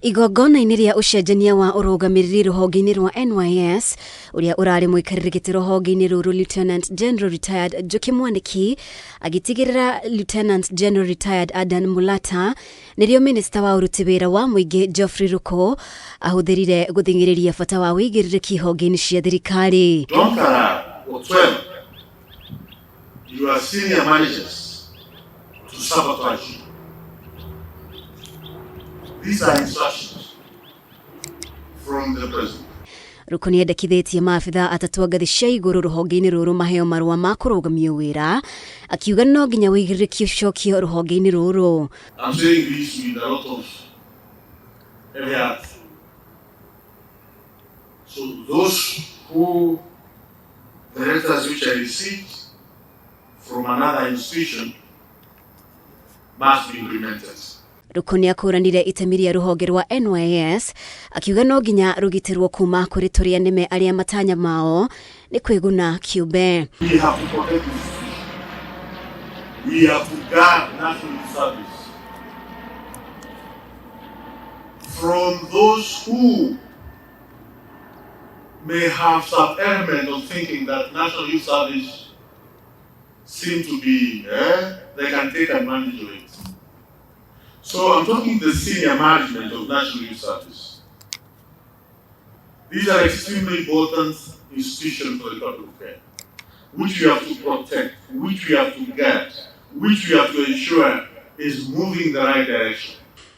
Igongona-inĩ rĩa ũcenjania wa ũrũgamĩrĩri ruhonge-inĩ rwa NYS ũrĩa ũrarĩ mũikarĩri gĩtĩ ruhonge-inĩ rũrũ Lieutenant General Retired Njoki Mwaniki agitigĩrĩra Lieutenant General Retired Adan Mulata nĩrĩo Minista wa ũruti wĩra wa mũingĩ GEOFREY RUKU ahũthĩrire gũthing'ĩrĩria bata wa ũigĩrĩrĩki honge-inĩ cia thirikari. Don't or 12 your senior managers to sabotage you. These are instructions from the president. RUKU nĩendekithĩtie maabithaa atatu ngathĩ cia igũrũ ruhonge-inĩ rũrũ maheo marũa ma kũrũgamio wĩra, akiuga no nginya ũigĩrĩrĩki ũcokio ruhonge-inĩ rũrũ. I'm saying this with a lot of heavy heart. So those who the letters which I received from another institution must be implemented. RUKU nĩakũranire itemi rĩa ruhonge rwa NYS akiuga no nginya rugitirwo kuma kũrĩ tũrĩa nĩme arĩa matanya mao nĩ kwĩguna kĩũmbe. We have to protect this institution. We have to guard national service from those who may have some element of thinking that national youth service seem to be, they can take advantage of it. So I'm talking the senior management of National Youth Service. These are extremely important institutions for the country of Kenya, which we have to protect, which we have to guard, which we have to ensure is moving the right direction.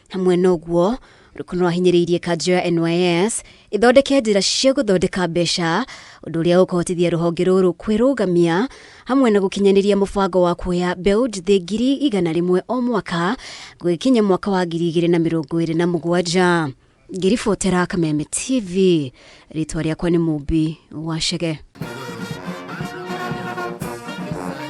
Hamwe noguo RUKU nĩwahinyĩrĩirie kanjũ ya NYS ithondeke njĩra cia gũthondeka mbeca ũndũ ũrĩa ũkũhotithia ruhonge rũrũ kwĩrũgamia hamwe na gũkinyanĩria mũbango wa kuoya mbeũ njĩthĩ 100,000 o mwaka gũgĩkinya mwaka wa 2027. Ngĩribotera Kameme TV, rĩtwa rĩakwa nĩ Mũmbi wa Chege.